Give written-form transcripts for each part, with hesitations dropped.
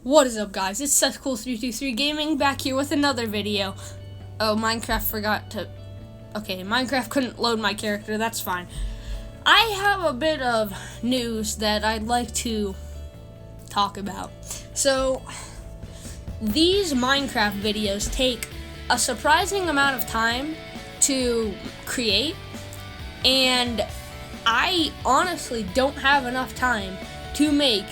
What is up, guys? It's SethCool323 Gaming back here with another video. Oh, Minecraft forgot to... Okay, Minecraft couldn't load my character, that's fine. I have a bit of news that I'd like to talk about. So, these Minecraft videos take a surprising amount of time to create, and I honestly don't have enough time to make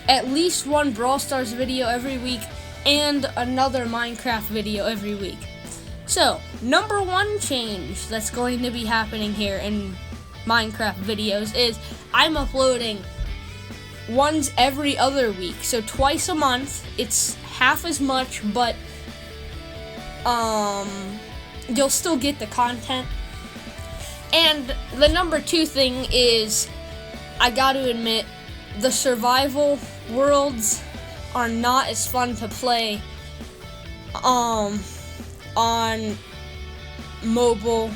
at least one Brawl Stars video every week and another Minecraft video every week. So, number one change that's going to be happening here in Minecraft videos is I'm uploading ones every other week. So twice a month. It's half as much, but you'll still get the content. And the number two thing is, I gotta admit, the survival worlds are not as fun to play on mobile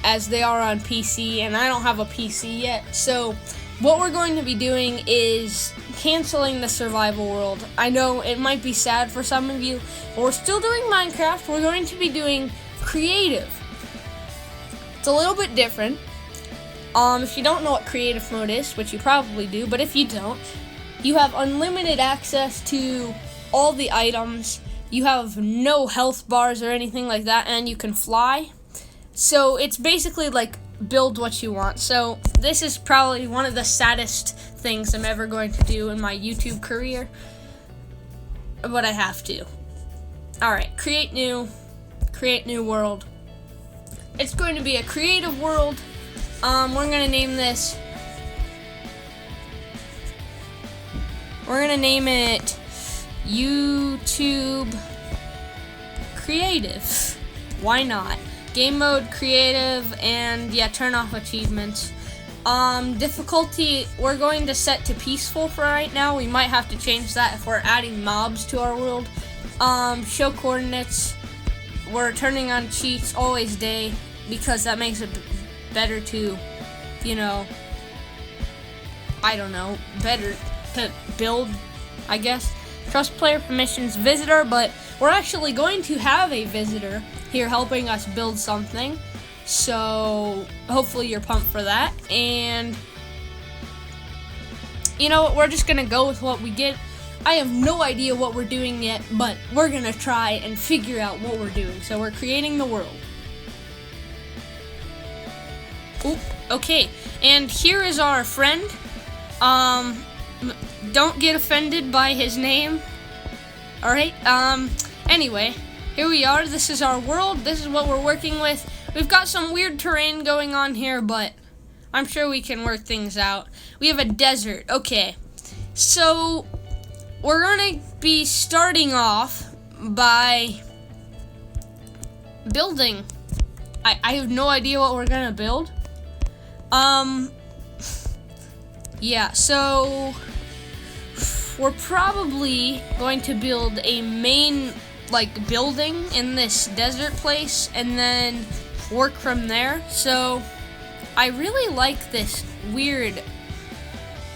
as they are on PC, and I don't have a PC yet. So what we're going to be doing is canceling the survival world. I know it might be sad for some of you, but we're still doing Minecraft. We're going to be doing creative. It's a little bit different. If you don't know what creative mode is, which you probably do, but if you don't, you have unlimited access to all the items. You have no health bars or anything like that, and you can fly. So it's basically like build what you want. So this is probably one of the saddest things I'm ever going to do in my YouTube career, but I have to. Alright, create new world. It's going to be a creative world. We're gonna name this. We're gonna name it YouTube Creative. Why not? Game mode creative, and yeah, turn off achievements. Difficulty we're going to set to peaceful for right now. We might have to change that if we're adding mobs to our world. Show coordinates. We're turning on cheats always day because that makes it better to, better to build, I guess. Trust player permissions, visitor, but we're actually going to have a visitor here helping us build something. So hopefully you're pumped for that. And you know what, we're just gonna go with what we get. I have no idea what we're doing yet, but we're gonna try and figure out what we're doing. So we're creating the world. Oop, okay, and here is our friend. Don't get offended by his name. Alright, anyway, here we are. This is our world. This is what we're working with. We've got some weird terrain going on here, but I'm sure we can work things out. We have a desert. Okay, so we're gonna be starting off by building. I have no idea what we're gonna build. Yeah, so we're probably going to build a main, building in this desert place and then work from there. So I really like this weird,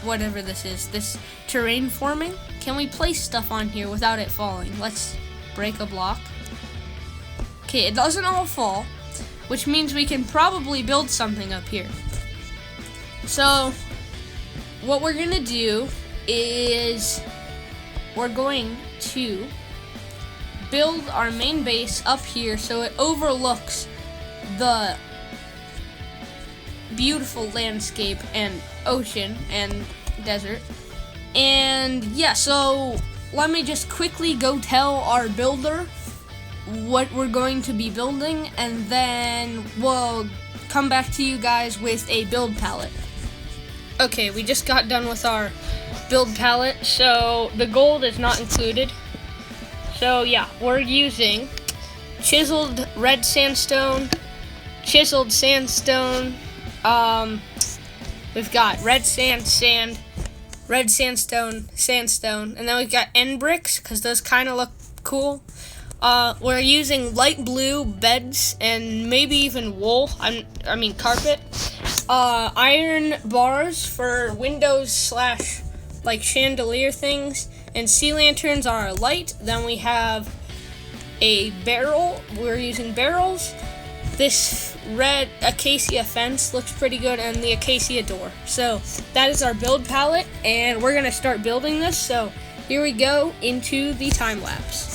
whatever this is, this terrain forming. Can we place stuff on here without it falling? Let's break a block. Okay, it doesn't all fall, which means we can probably build something up here. So what we're gonna do is we're going to build our main base up here so it overlooks the beautiful landscape and ocean and desert. And yeah, so let me just quickly go tell our builder what we're going to be building, and then we'll come back to you guys with a build palette. Okay, we just got done with our build palette, so the gold is not included. So yeah, we're using chiseled red sandstone, chiseled sandstone, we've got red sand, red sandstone, sandstone, and then we've got end bricks, because those kind of look cool. We're using light blue beds and maybe even wool, carpet. Iron bars for windows / chandelier things, And sea lanterns are our light. Then we have a barrel. We're using barrels. This red acacia fence looks pretty good, and the acacia door. So that is our build palette, and we're gonna start building this. So here we go into the time lapse.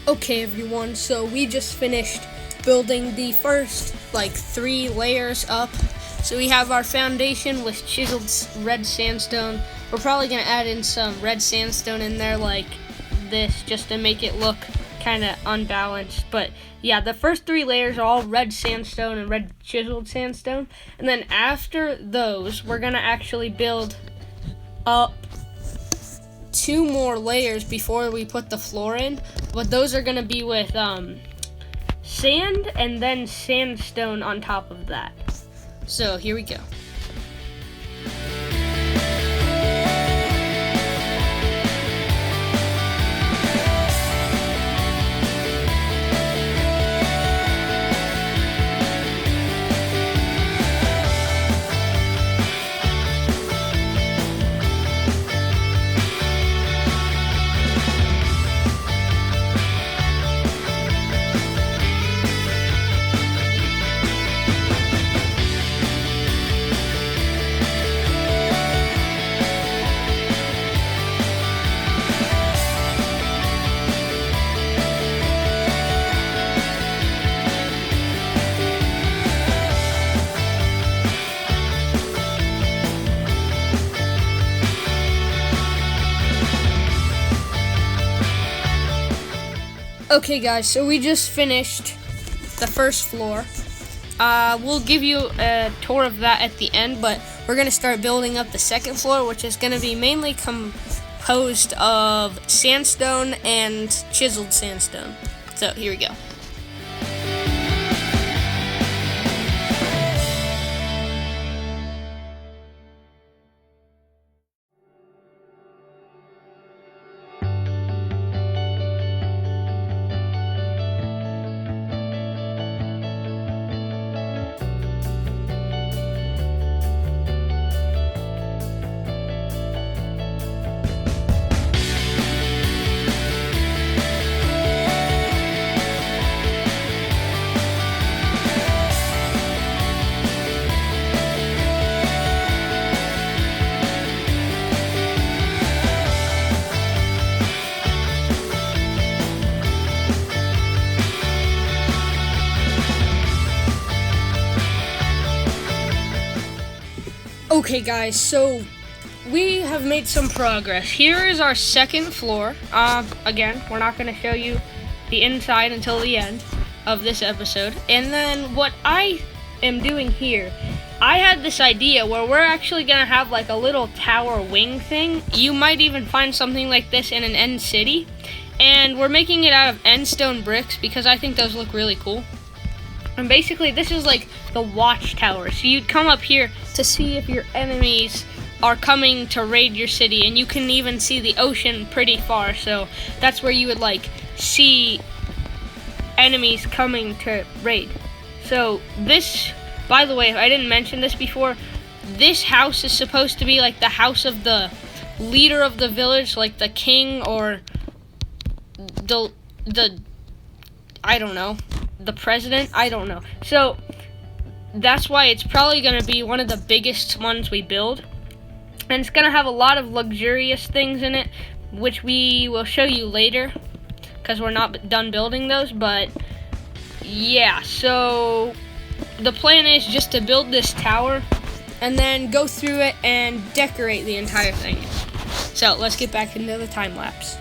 Okay everyone, so we just finished building the first 3 layers up. So we have our foundation with chiseled red sandstone. We're probably going to add in some red sandstone in there like this just to make it look kind of unbalanced. But yeah, the first 3 layers are all red sandstone and red chiseled sandstone. And then after those, we're going to actually build up 2 more layers before we put the floor in, but those are going to be with sand and then sandstone on top of that. So here we go. Okay guys, so we just finished the first floor. We'll give you a tour of that at the end, but we're going to start building up the second floor, which is going to be mainly composed of sandstone and chiseled sandstone. So here we go. Okay guys, so we have made some progress. Here is our second floor. Again, we're not going to show you the inside until the end of this episode. And then what I am doing here, I had this idea where we're actually going to have like a little tower wing thing. You might even find something like this in an end city. And we're making it out of end stone bricks because I think those look really cool. And basically, this is like the watchtower. So you'd come up here to see if your enemies are coming to raid your city, and you can even see the ocean pretty far. So that's where you would like see enemies coming to raid. So this, by the way, I didn't mention this before, this house is supposed to be like the house of the leader of the village, like the king or the I don't know, the president, I don't know. So that's why it's probably going to be one of the biggest ones we build. And it's going to have a lot of luxurious things in it, which we will show you later, because we're not done building those. But yeah, so the plan is just to build this tower and then go through it and decorate the entire thing. So let's get back into the time lapse.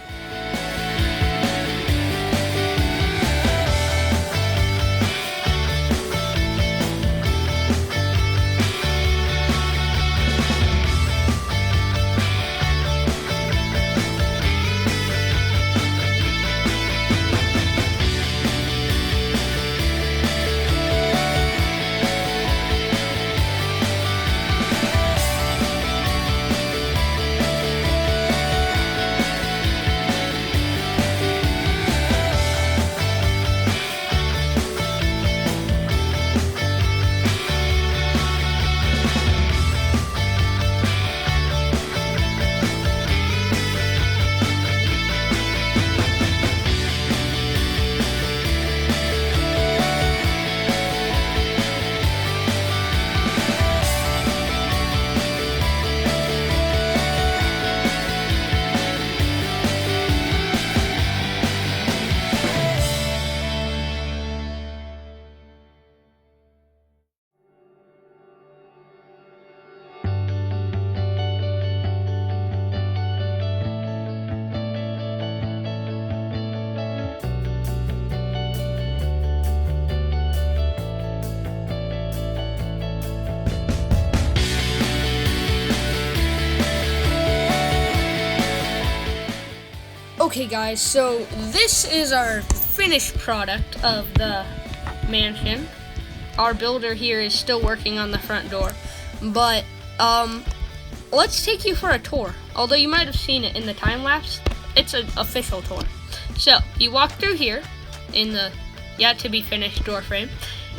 Okay guys, so this is our finished product of the mansion. Our builder here is still working on the front door, but let's take you for a tour. Although you might have seen it in the time lapse, it's an official tour. So you walk through here in the yet to be finished door frame,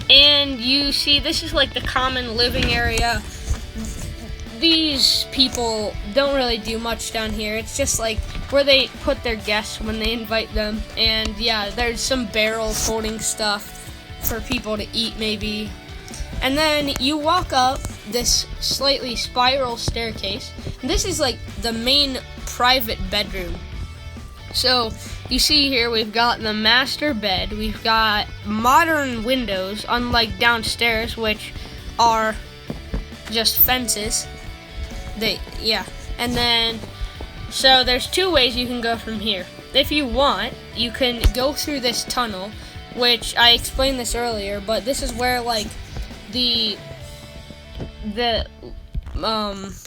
and you see this is like the common living area. These people don't really do much down here. It's just like where they put their guests when they invite them. And yeah, there's some barrels holding stuff for people to eat maybe. And then you walk up this slightly spiral staircase. This is like the main private bedroom. So you see here we've got the master bed. We've got modern windows, unlike downstairs, which are just fences. And then so there's two ways you can go from here. If you want, you can go through this tunnel, which I explained this earlier, but this is where like the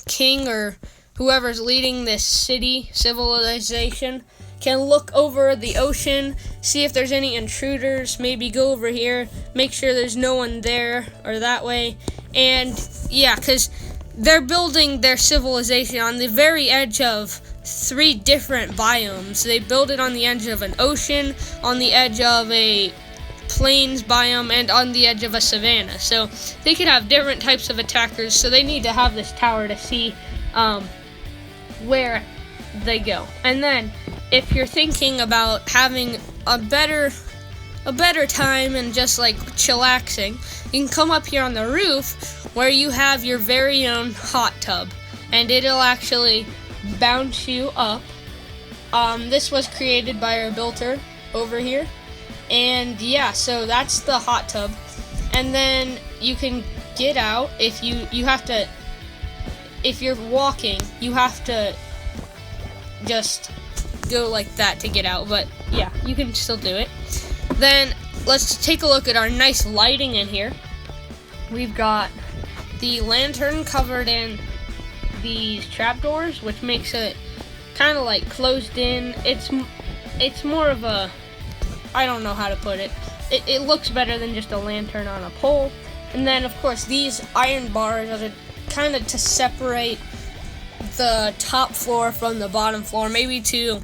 king or whoever's leading this civilization can look over the ocean, see if there's any intruders, maybe go over here, make sure there's no one there or that way. And yeah, because they're building their civilization on the very edge of 3 different biomes. They build it on the edge of an ocean, on the edge of a plains biome, and on the edge of a savanna. So they could have different types of attackers, so they need to have this tower to see where they go. And then if you're thinking about having a better time and just like chillaxing, you can come up here on the roof where you have your very own hot tub, and it'll actually bounce you up. This was created by our builder over here, and yeah, so that's the hot tub. And then you can get out if you have to. If you're walking, you have to just go like that to get out, but yeah, you can still do it. Then let's take a look at our nice lighting in here. We've got the lantern covered in these trapdoors, which makes it kind of like closed in. It's more of a, I don't know how to put it. It looks better than just a lantern on a pole. And then of course these iron bars are kind of to separate the top floor from the bottom floor, maybe to,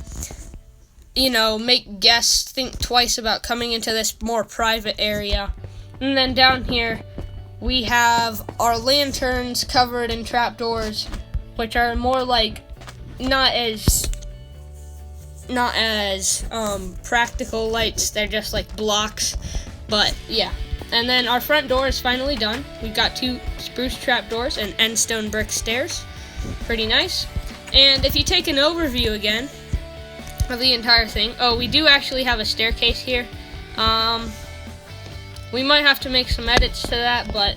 you know, make guests think twice about coming into this more private area. And then down here we have our lanterns covered in trapdoors, which are more like not as practical lights. They're just like blocks, but yeah. And then our front door is finally done. We've got 2 spruce trapdoors and end stone brick stairs. Pretty nice. And if you take an overview again of the entire thing, we do actually have a staircase here. We might have to make some edits to that, but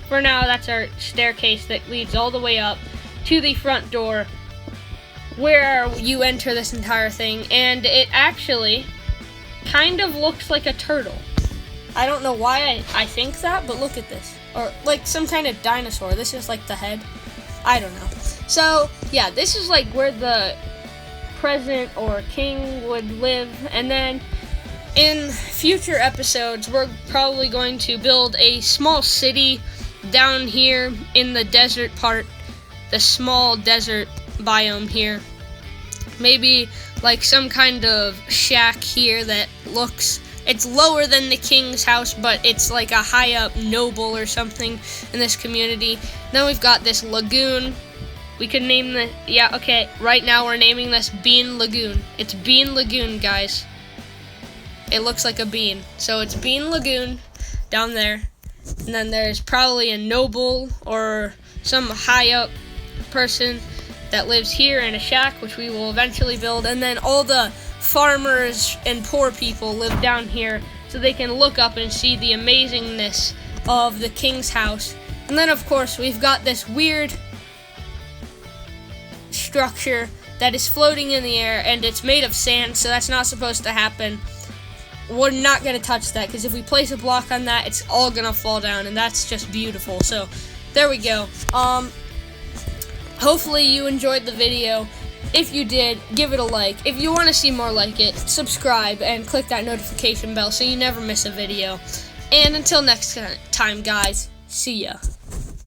for now that's our staircase that leads all the way up to the front door where you enter this entire thing. And it actually kind of looks like a turtle. I don't know why I think that, but look at this. Or like some kind of dinosaur. This is like the head. I don't know. So yeah, this is like where the president or king would live. And then in future episodes, we're probably going to build a small city down here in the desert part, the small desert biome here. Maybe like some kind of shack here that looks, it's lower than the king's house, but it's like a high up noble or something in this community. Then we've got this lagoon. We could name the, yeah, okay, right now we're naming this Bean Lagoon. It's Bean Lagoon, guys. It looks like a bean. So it's Bean Lagoon down there. And then there's probably a noble or some high up person that lives here in a shack, which we will eventually build. And then all the farmers and poor people live down here so they can look up and see the amazingness of the king's house. And then of course we've got this weird structure that is floating in the air, and it's made of sand, so that's not supposed to happen. We're not going to touch that, because if we place a block on that, it's all going to fall down, and that's just beautiful. So there we go. Hopefully you enjoyed the video. If you did, give it a like. If you want to see more like it, subscribe and click that notification bell so you never miss a video. And until next time, guys, see ya.